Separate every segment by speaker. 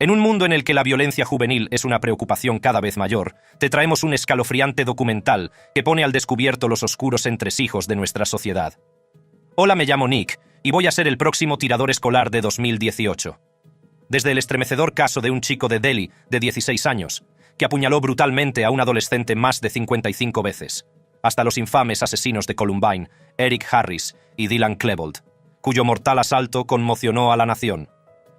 Speaker 1: En un mundo en el que la violencia juvenil es una preocupación cada vez mayor, te traemos un escalofriante documental que pone al descubierto los oscuros entresijos de nuestra sociedad. Hola, me llamo Nick y voy a ser el próximo tirador escolar de 2018. Desde el estremecedor caso de un chico de Delhi de 16 años, que apuñaló brutalmente a un adolescente más de 55 veces, hasta los infames asesinos de Columbine, Eric Harris y Dylan Klebold, cuyo mortal asalto conmocionó a la nación.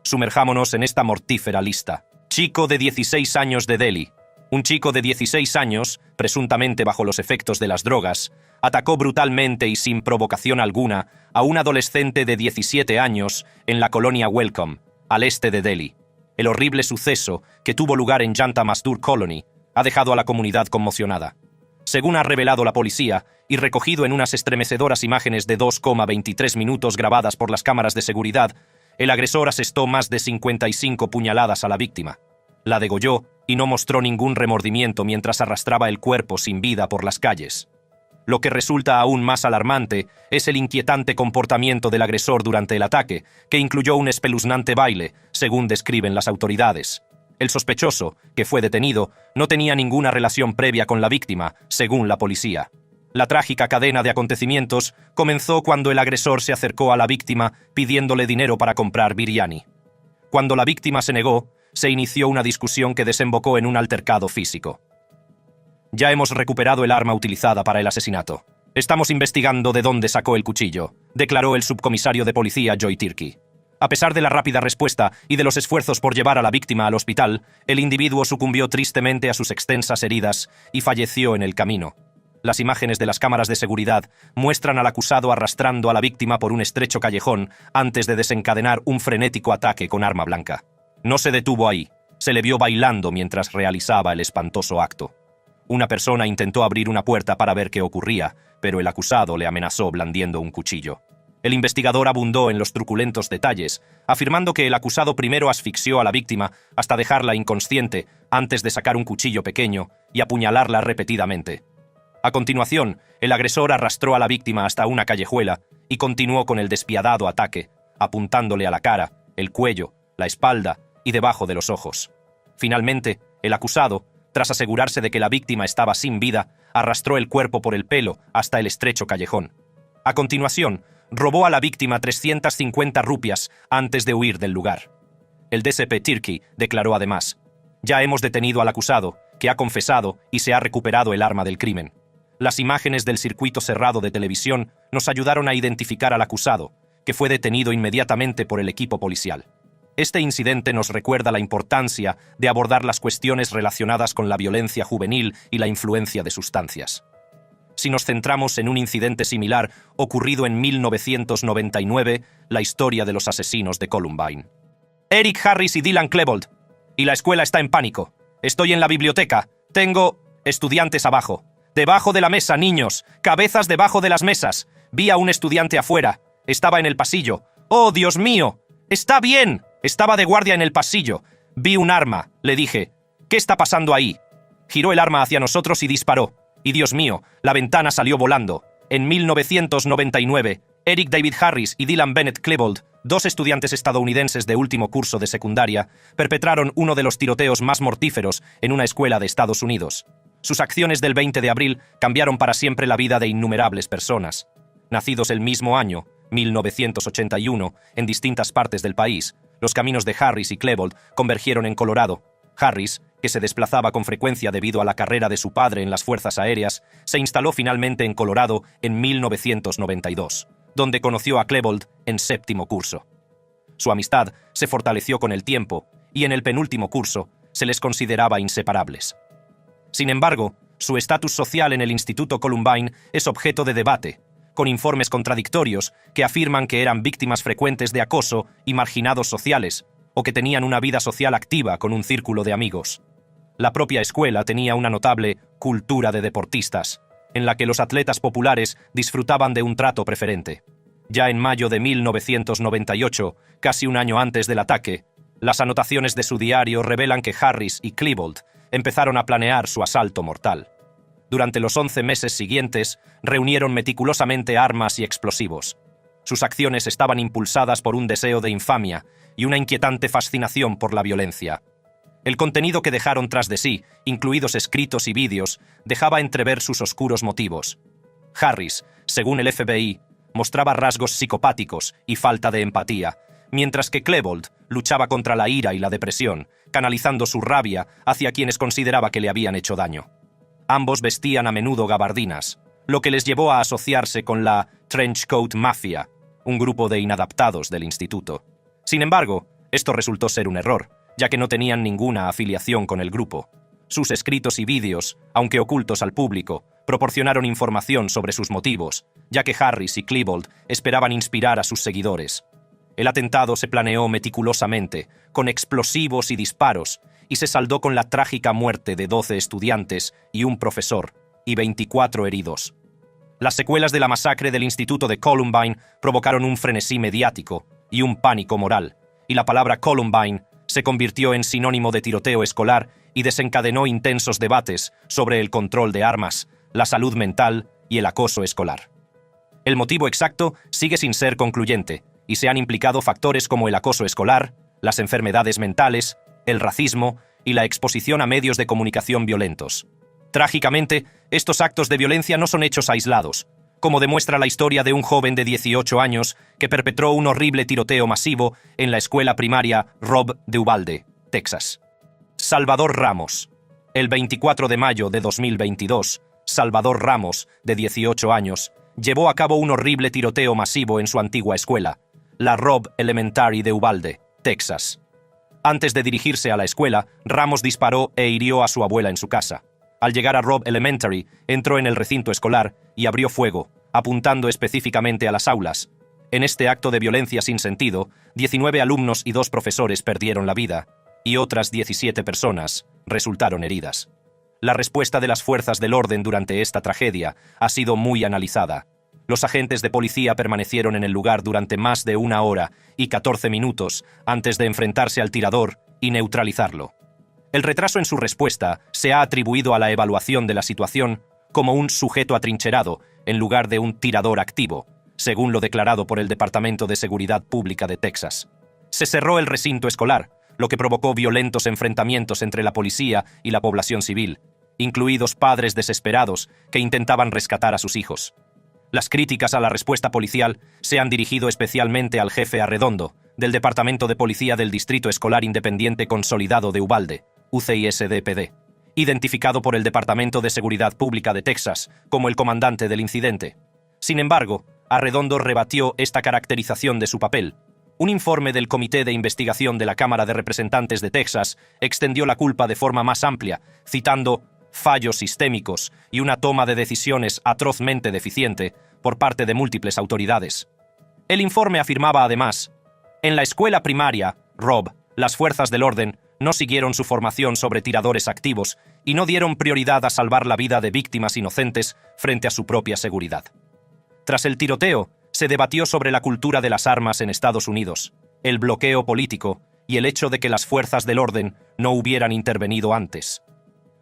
Speaker 1: Sumerjámonos en esta mortífera lista. Chico de 16 años de Delhi. Un chico de 16 años, presuntamente bajo los efectos de las drogas, atacó brutalmente y sin provocación alguna a un adolescente de 17 años en la colonia Welcome, al este de Delhi. El horrible suceso, que tuvo lugar en Janta Masdur Colony, ha dejado a la comunidad conmocionada. Según ha revelado la policía, y recogido en unas estremecedoras imágenes de 2,23 minutos grabadas por las cámaras de seguridad, el agresor asestó más de 55 puñaladas a la víctima. La degolló y no mostró ningún remordimiento mientras arrastraba el cuerpo sin vida por las calles. Lo que resulta aún más alarmante es el inquietante comportamiento del agresor durante el ataque, que incluyó un espeluznante baile, según describen las autoridades. El sospechoso, que fue detenido, no tenía ninguna relación previa con la víctima, según la policía. La trágica cadena de acontecimientos comenzó cuando el agresor se acercó a la víctima pidiéndole dinero para comprar biryani. Cuando la víctima se negó, se inició una discusión que desembocó en un altercado físico. Ya hemos recuperado el arma utilizada para el asesinato. Estamos investigando de dónde sacó el cuchillo, declaró el subcomisario de policía Joy Tirkey. A pesar de la rápida respuesta y de los esfuerzos por llevar a la víctima al hospital, el individuo sucumbió tristemente a sus extensas heridas y falleció en el camino. Las imágenes de las cámaras de seguridad muestran al acusado arrastrando a la víctima por un estrecho callejón antes de desencadenar un frenético ataque con arma blanca. No se detuvo ahí, se le vio bailando mientras realizaba el espantoso acto. Una persona intentó abrir una puerta para ver qué ocurría, pero el acusado le amenazó blandiendo un cuchillo. El investigador abundó en los truculentos detalles, afirmando que el acusado primero asfixió a la víctima hasta dejarla inconsciente antes de sacar un cuchillo pequeño y apuñalarla repetidamente. A continuación, el agresor arrastró a la víctima hasta una callejuela y continuó con el despiadado ataque, apuntándole a la cara, el cuello, la espalda y debajo de los ojos. Finalmente, el acusado, tras asegurarse de que la víctima estaba sin vida, arrastró el cuerpo por el pelo hasta el estrecho callejón. A continuación, robó a la víctima 350 rupias antes de huir del lugar. El DCP Tirkey declaró además: «Ya hemos detenido al acusado, que ha confesado y se ha recuperado el arma del crimen. Las imágenes del circuito cerrado de televisión nos ayudaron a identificar al acusado, que fue detenido inmediatamente por el equipo policial. Este incidente nos recuerda la importancia de abordar las cuestiones relacionadas con la violencia juvenil y la influencia de sustancias. Si nos centramos en un incidente similar ocurrido en 1999, la historia de los asesinos de Columbine. Eric Harris y Dylan Klebold. Y la escuela está en pánico. Estoy en la biblioteca. Tengo estudiantes abajo. Debajo de la mesa, niños. Cabezas debajo de las mesas. Vi a un estudiante afuera. Estaba en el pasillo. ¡Oh, Dios mío! ¡Está bien! Estaba de guardia en el pasillo. Vi un arma. Le dije: ¿qué está pasando ahí? Giró el arma hacia nosotros y disparó. Y Dios mío, la ventana salió volando. En 1999, Eric David Harris y Dylan Bennett Klebold, dos estudiantes estadounidenses de último curso de secundaria, perpetraron uno de los tiroteos más mortíferos en una escuela de Estados Unidos. Sus acciones del 20 de abril cambiaron para siempre la vida de innumerables personas. Nacidos el mismo año, 1981, en distintas partes del país, los caminos de Harris y Klebold convergieron en Colorado. Harris, que se desplazaba con frecuencia debido a la carrera de su padre en las fuerzas aéreas, se instaló finalmente en Colorado en 1992, donde conoció a Klebold en séptimo curso. Su amistad se fortaleció con el tiempo y en el penúltimo curso se les consideraba inseparables. Sin embargo, su estatus social en el Instituto Columbine es objeto de debate, con informes contradictorios que afirman que eran víctimas frecuentes de acoso y marginados sociales, o que tenían una vida social activa con un círculo de amigos. La propia escuela tenía una notable cultura de deportistas, en la que los atletas populares disfrutaban de un trato preferente. Ya en mayo de 1998, casi un año antes del ataque, las anotaciones de su diario revelan que Harris y Klebold empezaron a planear su asalto mortal. Durante los 11 meses siguientes, reunieron meticulosamente armas y explosivos. Sus acciones estaban impulsadas por un deseo de infamia y una inquietante fascinación por la violencia. El contenido que dejaron tras de sí, incluidos escritos y vídeos, dejaba entrever sus oscuros motivos. Harris, según el FBI, mostraba rasgos psicopáticos y falta de empatía, mientras que Klebold luchaba contra la ira y la depresión, canalizando su rabia hacia quienes consideraba que le habían hecho daño. Ambos vestían a menudo gabardinas, lo que les llevó a asociarse con la Trenchcoat Mafia, un grupo de inadaptados del instituto. Sin embargo, esto resultó ser un error, ya que no tenían ninguna afiliación con el grupo. Sus escritos y vídeos, aunque ocultos al público, proporcionaron información sobre sus motivos, ya que Harris y Klebold esperaban inspirar a sus seguidores. El atentado se planeó meticulosamente, con explosivos y disparos, y se saldó con la trágica muerte de 12 estudiantes y un profesor, y 24 heridos. Las secuelas de la masacre del instituto de Columbine provocaron un frenesí mediático y un pánico moral, y la palabra Columbine se convirtió en sinónimo de tiroteo escolar y desencadenó intensos debates sobre el control de armas, la salud mental y el acoso escolar. El motivo exacto sigue sin ser concluyente, y se han implicado factores como el acoso escolar, las enfermedades mentales, el racismo y la exposición a medios de comunicación violentos. Trágicamente, estos actos de violencia no son hechos aislados, como demuestra la historia de un joven de 18 años que perpetró un horrible tiroteo masivo en la escuela primaria Robb de Uvalde, Texas. Salvador Ramos. El 24 de mayo de 2022, Salvador Ramos, de 18 años, llevó a cabo un horrible tiroteo masivo en su antigua escuela, la Robb Elementary de Uvalde, Texas. Antes de dirigirse a la escuela, Ramos disparó e hirió a su abuela en su casa. Al llegar a Robb Elementary, entró en el recinto escolar y abrió fuego, apuntando específicamente a las aulas. En este acto de violencia sin sentido, 19 alumnos y 2 profesores perdieron la vida, y otras 17 personas resultaron heridas. La respuesta de las fuerzas del orden durante esta tragedia ha sido muy analizada. Los agentes de policía permanecieron en el lugar durante más de 1 hora y 14 minutos antes de enfrentarse al tirador y neutralizarlo. El retraso en su respuesta se ha atribuido a la evaluación de la situación como un sujeto atrincherado en lugar de un tirador activo, según lo declarado por el Departamento de Seguridad Pública de Texas. Se cerró el recinto escolar, lo que provocó violentos enfrentamientos entre la policía y la población civil, incluidos padres desesperados que intentaban rescatar a sus hijos. Las críticas a la respuesta policial se han dirigido especialmente al jefe Arredondo, del Departamento de Policía del Distrito Escolar Independiente Consolidado de Uvalde, UCISDPD, identificado por el Departamento de Seguridad Pública de Texas como el comandante del incidente. Sin embargo, Arredondo rebatió esta caracterización de su papel. Un informe del Comité de Investigación de la Cámara de Representantes de Texas extendió la culpa de forma más amplia, citando fallos sistémicos y una toma de decisiones atrozmente deficiente por parte de múltiples autoridades. El informe afirmaba además: en la escuela primaria, Robb, las fuerzas del orden no siguieron su formación sobre tiradores activos y no dieron prioridad a salvar la vida de víctimas inocentes frente a su propia seguridad. Tras el tiroteo, se debatió sobre la cultura de las armas en Estados Unidos, el bloqueo político y el hecho de que las fuerzas del orden no hubieran intervenido antes.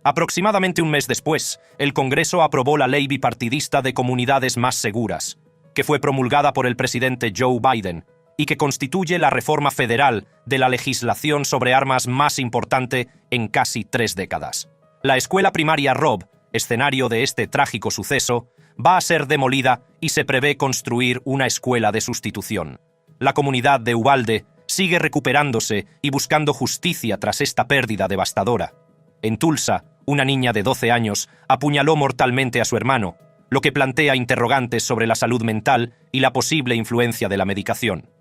Speaker 1: Aproximadamente un mes después, el Congreso aprobó la Ley Bipartidista de Comunidades Más Seguras, que fue promulgada por el presidente Joe Biden y que constituye la reforma federal de la legislación sobre armas más importante en casi 3 décadas. La escuela primaria Robb, escenario de este trágico suceso, va a ser demolida y se prevé construir una escuela de sustitución. La comunidad de Uvalde sigue recuperándose y buscando justicia tras esta pérdida devastadora. En Tulsa, una niña de 12 años apuñaló mortalmente a su hermano, lo que plantea interrogantes sobre la salud mental y la posible influencia de la medicación.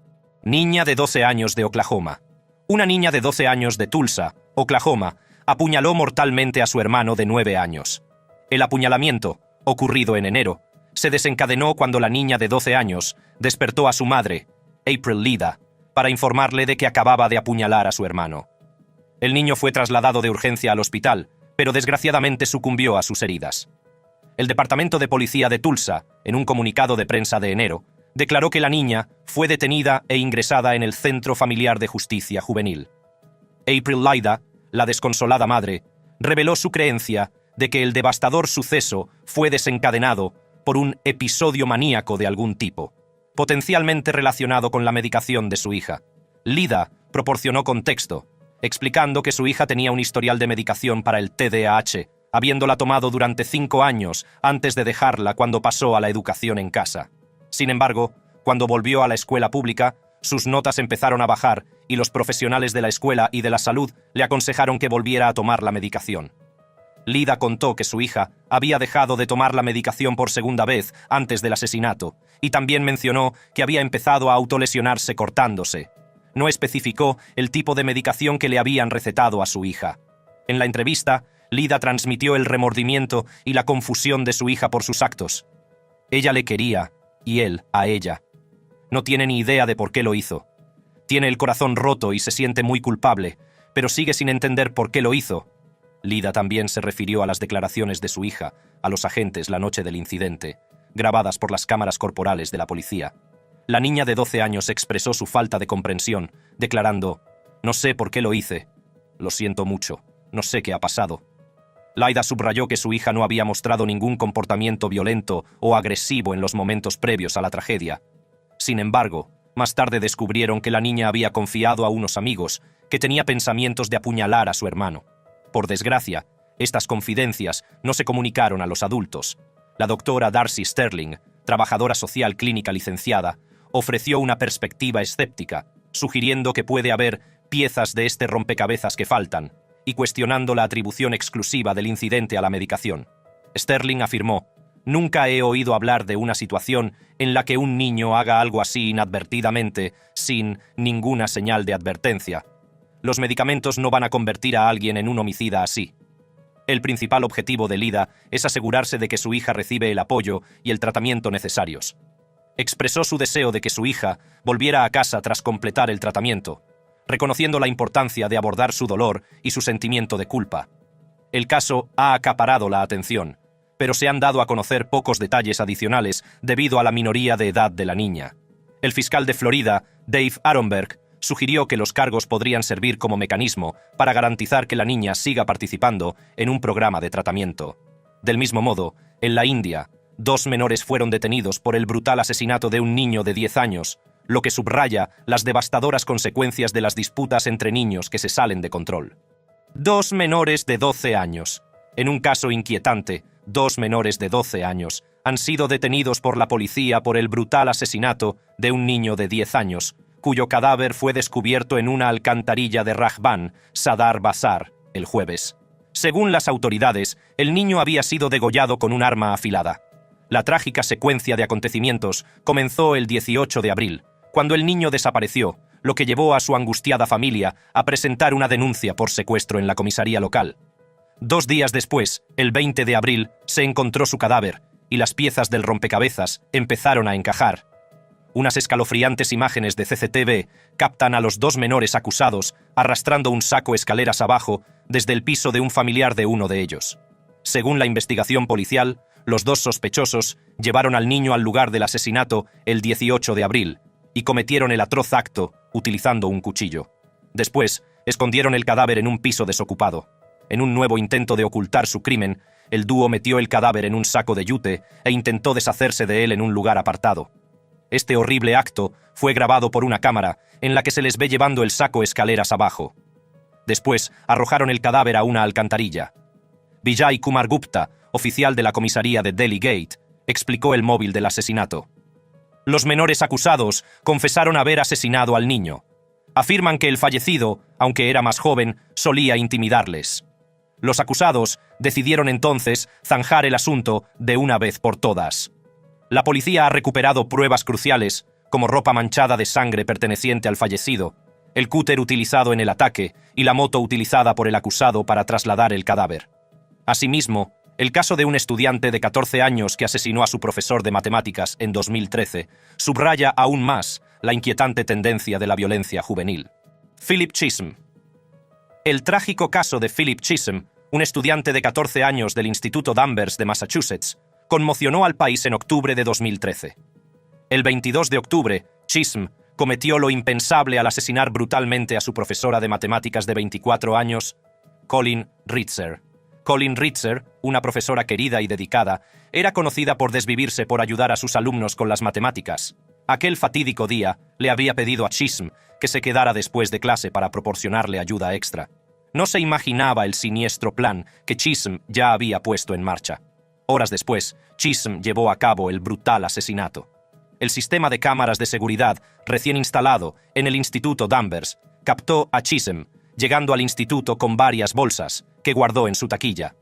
Speaker 1: Niña de 12 años de Oklahoma. Una niña de 12 años de Tulsa, Oklahoma, apuñaló mortalmente a su hermano de 9 años. El apuñalamiento, ocurrido en enero, se desencadenó cuando la niña de 12 años despertó a su madre, April Lida, para informarle de que acababa de apuñalar a su hermano. El niño fue trasladado de urgencia al hospital, pero desgraciadamente sucumbió a sus heridas. El Departamento de Policía de Tulsa, en un comunicado de prensa de enero, declaró que la niña fue detenida e ingresada en el Centro Familiar de Justicia Juvenil. April Lida, la desconsolada madre, reveló su creencia de que el devastador suceso fue desencadenado por un episodio maníaco de algún tipo. potencialmente relacionado con la medicación de su hija. Lida proporcionó contexto, explicando que su hija tenía un historial de medicación para el TDAH, habiéndola tomado durante 5 años antes de dejarla cuando pasó a la educación en casa. Sin embargo, cuando volvió a la escuela pública, sus notas empezaron a bajar y los profesionales de la escuela y de la salud le aconsejaron que volviera a tomar la medicación. Lida contó que su hija había dejado de tomar la medicación por segunda vez antes del asesinato y también mencionó que había empezado a autolesionarse cortándose. No especificó el tipo de medicación que le habían recetado a su hija. En la entrevista, Lida transmitió el remordimiento y la confusión de su hija por sus actos. Ella le quería y él a ella. No tiene ni idea de por qué lo hizo. Tiene el corazón roto y se siente muy culpable, pero sigue sin entender por qué lo hizo. Lida también se refirió a las declaraciones de su hija a los agentes la noche del incidente, grabadas por las cámaras corporales de la policía. La niña de 12 años expresó su falta de comprensión, declarando: «No sé por qué lo hice. Lo siento mucho. No sé qué ha pasado». Lida subrayó que su hija no había mostrado ningún comportamiento violento o agresivo en los momentos previos a la tragedia. Sin embargo, más tarde descubrieron que la niña había confiado a unos amigos que tenía pensamientos de apuñalar a su hermano. Por desgracia, estas confidencias no se comunicaron a los adultos. La doctora Darcy Sterling, trabajadora social clínica licenciada, ofreció una perspectiva escéptica, sugiriendo que puede haber piezas de este rompecabezas que faltan, y cuestionando la atribución exclusiva del incidente a la medicación. Sterling afirmó: «Nunca he oído hablar de una situación en la que un niño haga algo así inadvertidamente, sin ninguna señal de advertencia. Los medicamentos no van a convertir a alguien en un homicida así». El principal objetivo de Lida es asegurarse de que su hija recibe el apoyo y el tratamiento necesarios. Expresó su deseo de que su hija volviera a casa tras completar el tratamiento, reconociendo la importancia de abordar su dolor y su sentimiento de culpa. El caso ha acaparado la atención, pero se han dado a conocer pocos detalles adicionales debido a la minoría de edad de la niña. El fiscal de Florida, Dave Aronberg, sugirió que los cargos podrían servir como mecanismo para garantizar que la niña siga participando en un programa de tratamiento. Del mismo modo, en la India, 2 menores fueron detenidos por el brutal asesinato de un niño de 10 años, lo que subraya las devastadoras consecuencias de las disputas entre niños que se salen de control. 2 menores de 12 años. En un caso inquietante, 2 menores de 12 años han sido detenidos por la policía por el brutal asesinato de un niño de 10 años, cuyo cadáver fue descubierto en una alcantarilla de Rajban, Sadar Bazar, el jueves. Según las autoridades, el niño había sido degollado con un arma afilada. La trágica secuencia de acontecimientos comenzó el 18 de abril, cuando el niño desapareció, lo que llevó a su angustiada familia a presentar una denuncia por secuestro en la comisaría local. 2 días después, el 20 de abril, se encontró su cadáver y las piezas del rompecabezas empezaron a encajar. Unas escalofriantes imágenes de CCTV captan a los 2 menores acusados arrastrando un saco escaleras abajo desde el piso de un familiar de uno de ellos. Según la investigación policial, los 2 sospechosos llevaron al niño al lugar del asesinato el 18 de abril y cometieron el atroz acto utilizando un cuchillo. Después, escondieron el cadáver en un piso desocupado. En un nuevo intento de ocultar su crimen, el dúo metió el cadáver en un saco de yute e intentó deshacerse de él en un lugar apartado. Este horrible acto fue grabado por una cámara en la que se les ve llevando el saco escaleras abajo. Después, arrojaron el cadáver a una alcantarilla. Vijay Kumar Gupta, oficial de la comisaría de Delhi Gate, explicó el móvil del asesinato. Los menores acusados confesaron haber asesinado al niño. Afirman que el fallecido, aunque era más joven, solía intimidarles. Los acusados decidieron entonces zanjar el asunto de una vez por todas. La policía ha recuperado pruebas cruciales, como ropa manchada de sangre perteneciente al fallecido, el cúter utilizado en el ataque y la moto utilizada por el acusado para trasladar el cadáver. Asimismo, el caso de un estudiante de 14 años que asesinó a su profesor de matemáticas en 2013 subraya aún más la inquietante tendencia de la violencia juvenil. Philip Chisholm. El trágico caso de Philip Chisholm, un estudiante de 14 años del Instituto Danvers de Massachusetts, conmocionó al país en octubre de 2013. El 22 de octubre, Chisholm cometió lo impensable al asesinar brutalmente a su profesora de matemáticas de 24 años, Colin Ritzer. Colin Ritzer, una profesora querida y dedicada, era conocida por desvivirse por ayudar a sus alumnos con las matemáticas. Aquel fatídico día le había pedido a Chisholm que se quedara después de clase para proporcionarle ayuda extra. No se imaginaba el siniestro plan que Chisholm ya había puesto en marcha. Horas después, Chisholm llevó a cabo el brutal asesinato. El sistema de cámaras de seguridad recién instalado en el Instituto Danvers captó a Chisholm llegando al instituto con varias bolsas que guardó en su taquilla.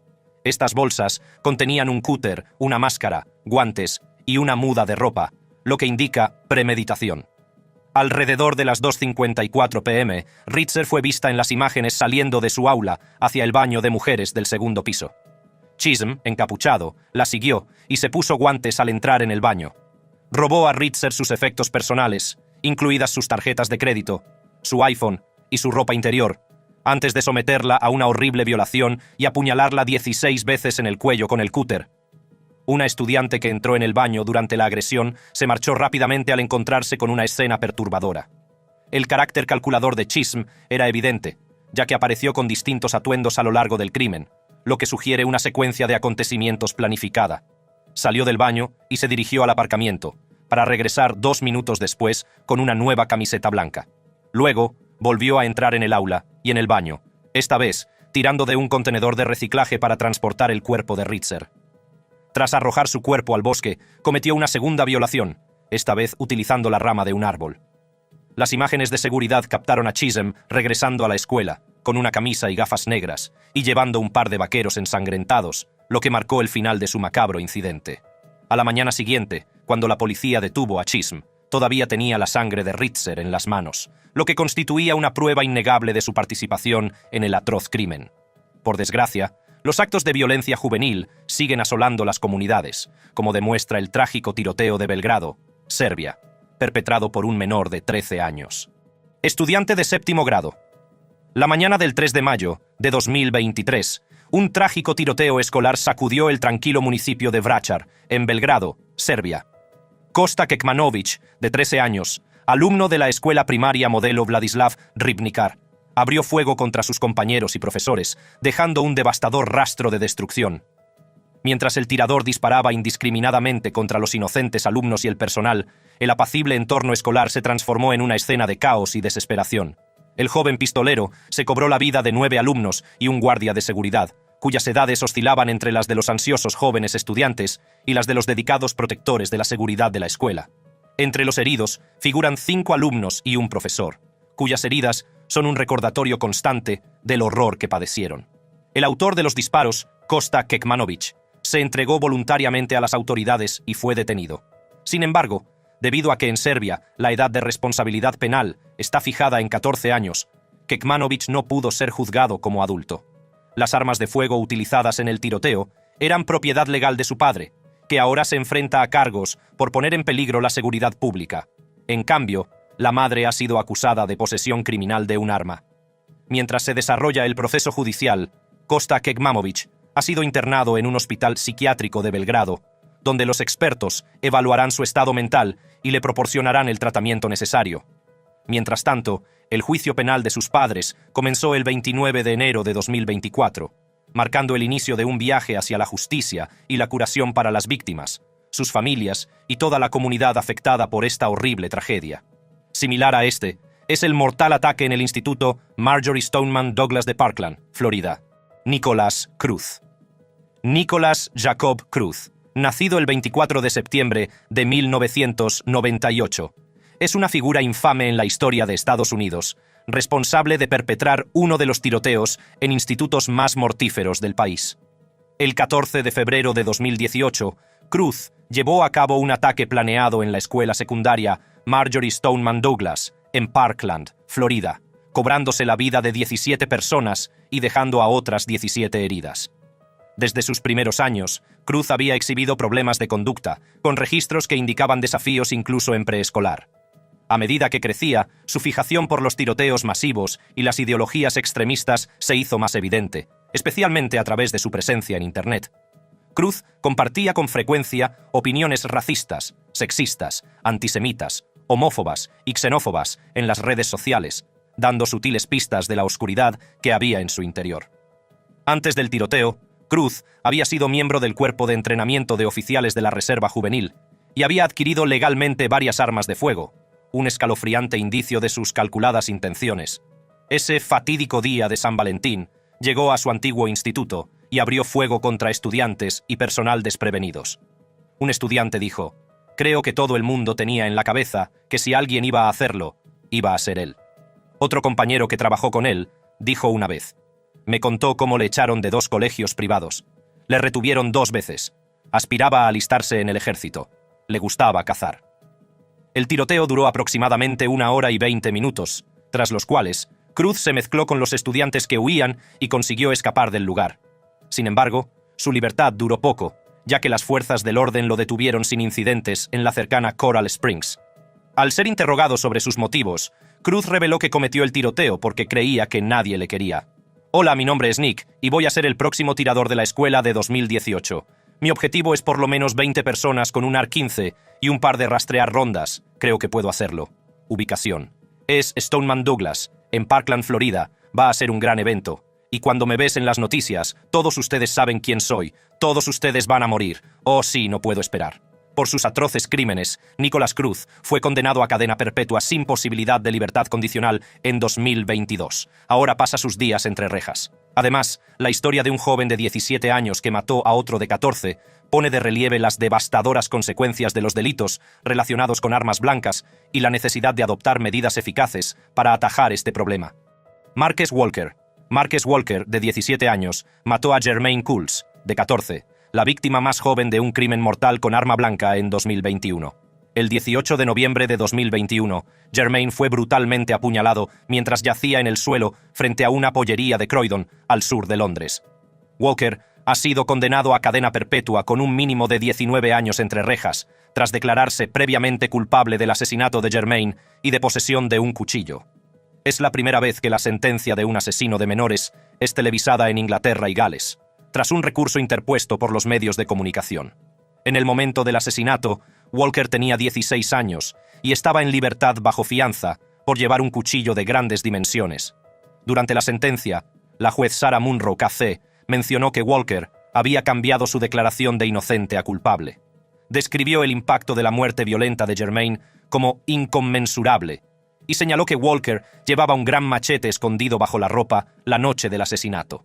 Speaker 1: Estas bolsas contenían un cúter, una máscara, guantes y una muda de ropa, lo que indica premeditación. Alrededor de las 2:54 p.m., Ritzer fue vista en las imágenes saliendo de su aula hacia el baño de mujeres del segundo piso. Chisholm, encapuchado, la siguió y se puso guantes al entrar en el baño. Robó a Ritzer sus efectos personales, incluidas sus tarjetas de crédito, su iPhone y su ropa interior, antes de someterla a una horrible violación y apuñalarla 16 veces en el cuello con el cúter. Una estudiante que entró en el baño durante la agresión se marchó rápidamente al encontrarse con una escena perturbadora. El carácter calculador de Chisholm era evidente, ya que apareció con distintos atuendos a lo largo del crimen, lo que sugiere una secuencia de acontecimientos planificada. Salió del baño y se dirigió al aparcamiento, para regresar 2 minutos después con una nueva camiseta blanca. Luego, volvió a entrar en el aula y en el baño, esta vez tirando de un contenedor de reciclaje para transportar el cuerpo de Ritzer. Tras arrojar su cuerpo al bosque, cometió una segunda violación, esta vez utilizando la rama de un árbol. Las imágenes de seguridad captaron a Chisholm regresando a la escuela, con una camisa y gafas negras, y llevando un par de vaqueros ensangrentados, lo que marcó el final de su macabro incidente. A la mañana siguiente, cuando la policía detuvo a Chisholm, todavía tenía la sangre de Ritzer en las manos, lo que constituía una prueba innegable de su participación en el atroz crimen. Por desgracia, los actos de violencia juvenil siguen asolando las comunidades, como demuestra el trágico tiroteo de Belgrado, Serbia, perpetrado por un menor de 13 años. Estudiante de séptimo grado. La mañana del 3 de mayo de 2023, un trágico tiroteo escolar sacudió el tranquilo municipio de Vračar, en Belgrado, Serbia. Kosta Kekmanović, de 13 años, alumno de la escuela primaria modelo Vladislav Ribnikar, abrió fuego contra sus compañeros y profesores, dejando un devastador rastro de destrucción. Mientras el tirador disparaba indiscriminadamente contra los inocentes alumnos y el personal, el apacible entorno escolar se transformó en una escena de caos y desesperación. El joven pistolero se cobró la vida de 9 alumnos y un guardia de seguridad, cuyas edades oscilaban entre las de los ansiosos jóvenes estudiantes y las de los dedicados protectores de la seguridad de la escuela. Entre los heridos figuran 5 alumnos y un profesor, cuyas heridas son un recordatorio constante del horror que padecieron. El autor de los disparos, Kosta Kekmanović, se entregó voluntariamente a las autoridades y fue detenido. Sin embargo, debido a que en Serbia la edad de responsabilidad penal está fijada en 14 años, Kekmanović no pudo ser juzgado como adulto. Las armas de fuego utilizadas en el tiroteo eran propiedad legal de su padre, que ahora se enfrenta a cargos por poner en peligro la seguridad pública. En cambio, la madre ha sido acusada de posesión criminal de un arma. Mientras se desarrolla el proceso judicial, Kosta Kekmanović ha sido internado en un hospital psiquiátrico de Belgrado, donde los expertos evaluarán su estado mental y le proporcionarán el tratamiento necesario. Mientras tanto, el juicio penal de sus padres comenzó el 29 de enero de 2024, marcando el inicio de un viaje hacia la justicia y la curación para las víctimas, sus familias y toda la comunidad afectada por esta horrible tragedia. Similar a este, es el mortal ataque en el Instituto Marjory Stoneman Douglas de Parkland, Florida. Nicolás Cruz. Nicolás Jacob Cruz, nacido el 24 de septiembre de 1998, es una figura infame en la historia de Estados Unidos, responsable de perpetrar uno de los tiroteos en institutos más mortíferos del país. El 14 de febrero de 2018, Cruz llevó a cabo un ataque planeado en la escuela secundaria Marjory Stoneman Douglas, en Parkland, Florida, cobrándose la vida de 17 personas y dejando a otras 17 heridas. Desde sus primeros años, Cruz había exhibido problemas de conducta, con registros que indicaban desafíos incluso en preescolar. A medida que crecía, su fijación por los tiroteos masivos y las ideologías extremistas se hizo más evidente, especialmente a través de su presencia en Internet. Cruz compartía con frecuencia opiniones racistas, sexistas, antisemitas, homófobas y xenófobas en las redes sociales, dando sutiles pistas de la oscuridad que había en su interior. Antes del tiroteo, Cruz había sido miembro del cuerpo de entrenamiento de oficiales de la Reserva Juvenil, y había adquirido legalmente varias armas de fuego, un escalofriante indicio de sus calculadas intenciones. Ese fatídico día de San Valentín llegó a su antiguo instituto y abrió fuego contra estudiantes y personal desprevenidos. Un estudiante dijo: «Creo que todo el mundo tenía en la cabeza que si alguien iba a hacerlo, iba a ser él». Otro compañero que trabajó con él dijo una vez: «Me contó cómo le echaron de 2 colegios privados. Le retuvieron 2 veces. Aspiraba a alistarse en el ejército. Le gustaba cazar». El tiroteo duró aproximadamente 1 hora y 20 minutos, tras los cuales Cruz se mezcló con los estudiantes que huían y consiguió escapar del lugar. Sin embargo, su libertad duró poco, ya que las fuerzas del orden lo detuvieron sin incidentes en la cercana Coral Springs. Al ser interrogado sobre sus motivos, Cruz reveló que cometió el tiroteo porque creía que nadie le quería. «Hola, mi nombre es Nick y voy a ser el próximo tirador de la escuela de 2018. Mi objetivo es por lo menos 20 personas con un AR-15 y un par de rastrear rondas. Creo que puedo hacerlo». Ubicación: es Stoneman Douglas, en Parkland, Florida. Va a ser un gran evento. Y cuando me ves en las noticias, todos ustedes saben quién soy. Todos ustedes van a morir. Oh sí, no puedo esperar. Por sus atroces crímenes, Nicholas Cruz fue condenado a cadena perpetua sin posibilidad de libertad condicional en 2022. Ahora pasa sus días entre rejas. Además, la historia de un joven de 17 años que mató a otro de 14 pone de relieve las devastadoras consecuencias de los delitos relacionados con armas blancas y la necesidad de adoptar medidas eficaces para atajar este problema. Marques Walker, de 17 años, mató a Jermaine Coles, de 14, la víctima más joven de un crimen mortal con arma blanca en 2021. El 18 de noviembre de 2021, Jermaine fue brutalmente apuñalado mientras yacía en el suelo frente a una pollería de Croydon, al sur de Londres. Walker ha sido condenado a cadena perpetua con un mínimo de 19 años entre rejas, tras declararse previamente culpable del asesinato de Jermaine y de posesión de un cuchillo. Es la primera vez que la sentencia de un asesino de menores es televisada en Inglaterra y Gales, tras un recurso interpuesto por los medios de comunicación. En el momento del asesinato, Walker tenía 16 años y estaba en libertad bajo fianza por llevar un cuchillo de grandes dimensiones. Durante la sentencia, la juez Sarah Munro KC mencionó que Walker había cambiado su declaración de inocente a culpable. Describió el impacto de la muerte violenta de Jermaine como inconmensurable y señaló que Walker llevaba un gran machete escondido bajo la ropa la noche del asesinato.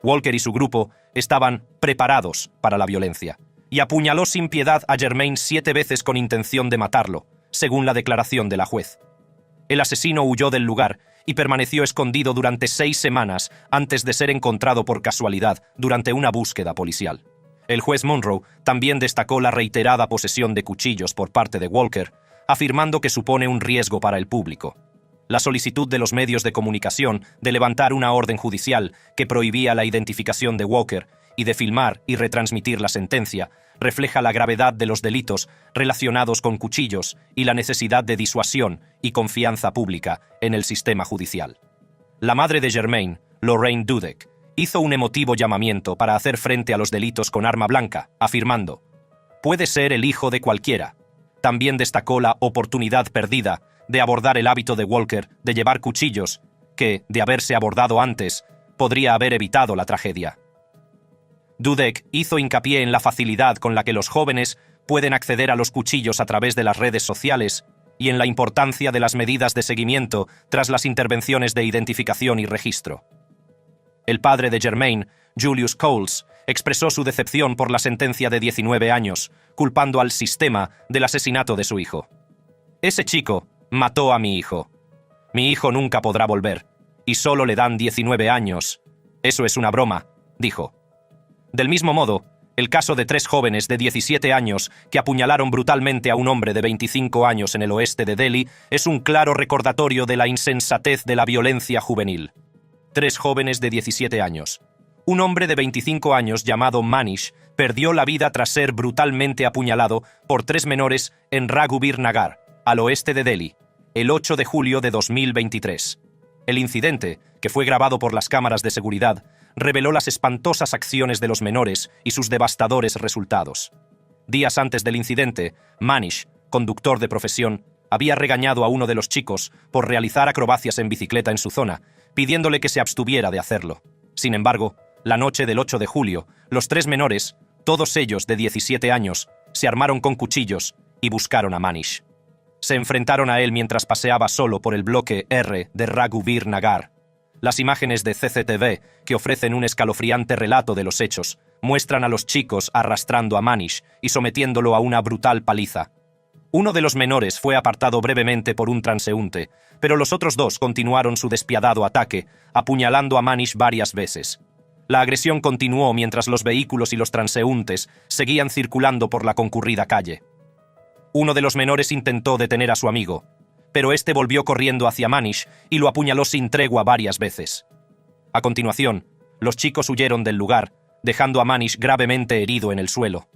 Speaker 1: Walker y su grupo estaban preparados para la violencia y apuñaló sin piedad a Jermaine 7 veces con intención de matarlo, según la declaración de la juez. El asesino huyó del lugar y permaneció escondido durante 6 semanas antes de ser encontrado por casualidad durante una búsqueda policial. El juez Monroe también destacó la reiterada posesión de cuchillos por parte de Walker, afirmando que supone un riesgo para el público. La solicitud de los medios de comunicación de levantar una orden judicial que prohibía la identificación de Walker y de filmar y retransmitir la sentencia refleja la gravedad de los delitos relacionados con cuchillos y la necesidad de disuasión y confianza pública en el sistema judicial. La madre de Jermaine, Lorraine Dudek, hizo un emotivo llamamiento para hacer frente a los delitos con arma blanca, afirmando: «Puede ser el hijo de cualquiera». También destacó la oportunidad perdida de abordar el hábito de Walker de llevar cuchillos, que, de haberse abordado antes, podría haber evitado la tragedia. Dudek hizo hincapié en la facilidad con la que los jóvenes pueden acceder a los cuchillos a través de las redes sociales y en la importancia de las medidas de seguimiento tras las intervenciones de identificación y registro. El padre de Jermaine, Julius Coles, expresó su decepción por la sentencia de 19 años, culpando al sistema del asesinato de su hijo. «Ese chico mató a mi hijo. Mi hijo nunca podrá volver, y solo le dan 19 años. Eso es una broma», dijo. Del mismo modo, el caso de 3 jóvenes de 17 años que apuñalaron brutalmente a un hombre de 25 años en el oeste de Delhi es un claro recordatorio de la insensatez de la violencia juvenil. 3 jóvenes de 17 años. Un hombre de 25 años llamado Manish perdió la vida tras ser brutalmente apuñalado por 3 menores en Raghubir Nagar, al oeste de Delhi, el 8 de julio de 2023. El incidente, que fue grabado por las cámaras de seguridad, reveló las espantosas acciones de los menores y sus devastadores resultados. Días antes del incidente, Manish, conductor de profesión, había regañado a uno de los chicos por realizar acrobacias en bicicleta en su zona, pidiéndole que se abstuviera de hacerlo. Sin embargo, la noche del 8 de julio, los 3 menores, todos ellos de 17 años, se armaron con cuchillos y buscaron a Manish. Se enfrentaron a él mientras paseaba solo por el bloque R de Raghuvir Nagar. Las imágenes de CCTV, que ofrecen un escalofriante relato de los hechos, muestran a los chicos arrastrando a Manish y sometiéndolo a una brutal paliza. Uno de los menores fue apartado brevemente por un transeúnte, pero los otros dos continuaron su despiadado ataque, apuñalando a Manish varias veces. La agresión continuó mientras los vehículos y los transeúntes seguían circulando por la concurrida calle. Uno de los menores intentó detener a su amigo, pero este volvió corriendo hacia Manish y lo apuñaló sin tregua varias veces. A continuación, los chicos huyeron del lugar, dejando a Manish gravemente herido en el suelo.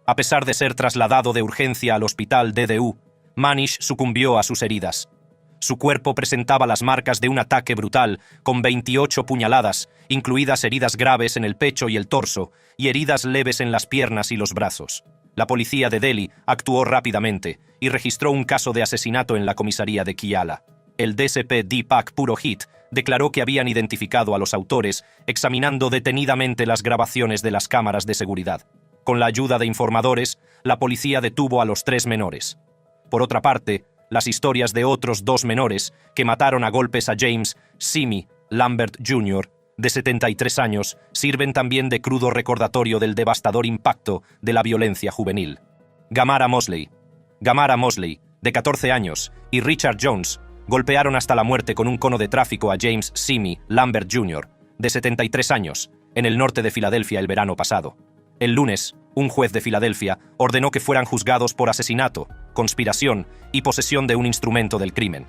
Speaker 1: A pesar de ser trasladado de urgencia al hospital DDU, Manish sucumbió a sus heridas. Su cuerpo presentaba las marcas de un ataque brutal, con 28 puñaladas, incluidas heridas graves en el pecho y el torso, y heridas leves en las piernas y los brazos. La policía de Delhi actuó rápidamente y registró un caso de asesinato en la comisaría de Kiala. El DSP Deepak Purohit declaró que habían identificado a los autores examinando detenidamente las grabaciones de las cámaras de seguridad. Con la ayuda de informadores, la policía detuvo a los 3 menores. Por otra parte, las historias de otros 2 menores que mataron a golpes a James Simi Lambert Jr., de 73 años, sirven también de crudo recordatorio del devastador impacto de la violencia juvenil. Gamara Mosley, de 14 años, y Richard Jones golpearon hasta la muerte con un cono de tráfico a James Simi Lambert Jr., de 73 años, en el norte de Filadelfia el verano pasado. El lunes, un juez de Filadelfia ordenó que fueran juzgados por asesinato, conspiración y posesión de un instrumento del crimen.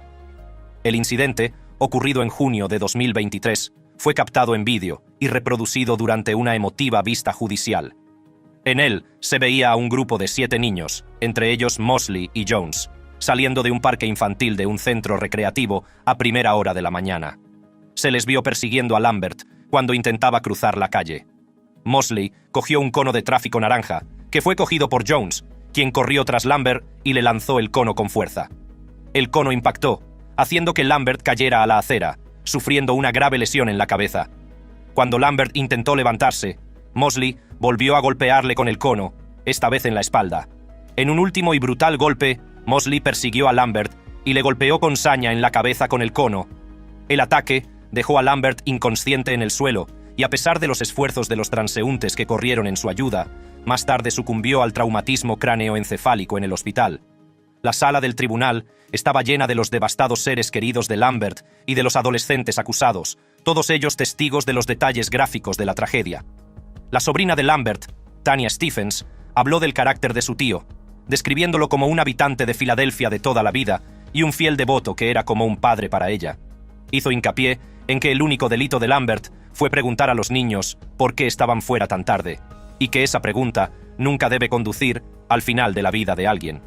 Speaker 1: El incidente, ocurrido en junio de 2023, fue captado en vídeo y reproducido durante una emotiva vista judicial. En él se veía a un grupo de 7 niños, entre ellos Mosley y Jones, saliendo de un parque infantil de un centro recreativo a primera hora de la mañana. Se les vio persiguiendo a Lambert cuando intentaba cruzar la calle. Mosley cogió un cono de tráfico naranja, que fue cogido por Jones, quien corrió tras Lambert y le lanzó el cono con fuerza. El cono impactó, haciendo que Lambert cayera a la acera, sufriendo una grave lesión en la cabeza. Cuando Lambert intentó levantarse, Mosley volvió a golpearle con el cono, esta vez en la espalda. En un último y brutal golpe, Mosley persiguió a Lambert y le golpeó con saña en la cabeza con el cono. El ataque dejó a Lambert inconsciente en el suelo y, a pesar de los esfuerzos de los transeúntes que corrieron en su ayuda, más tarde sucumbió al traumatismo cráneoencefálico en el hospital. La sala del tribunal estaba llena de los devastados seres queridos de Lambert y de los adolescentes acusados, todos ellos testigos de los detalles gráficos de la tragedia. La sobrina de Lambert, Tanya Stephens, habló del carácter de su tío, describiéndolo como un habitante de Filadelfia de toda la vida y un fiel devoto que era como un padre para ella. Hizo hincapié en que el único delito de Lambert fue preguntar a los niños por qué estaban fuera tan tarde, y que esa pregunta nunca debe conducir al final de la vida de alguien.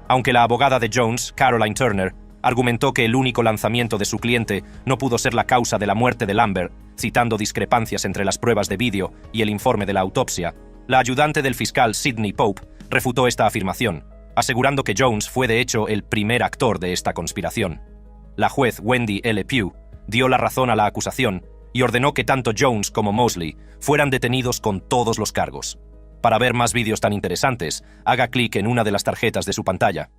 Speaker 1: Aunque la abogada de Jones, Caroline Turner, argumentó que el único lanzamiento de su cliente no pudo ser la causa de la muerte de Lambert, citando discrepancias entre las pruebas de vídeo y el informe de la autopsia, la ayudante del fiscal Sidney Pope refutó esta afirmación, asegurando que Jones fue de hecho el primer actor de esta conspiración. La juez Wendy L. Pugh dio la razón a la acusación y ordenó que tanto Jones como Mosley fueran detenidos con todos los cargos. Para ver más vídeos tan interesantes, haga clic en una de las tarjetas de su pantalla.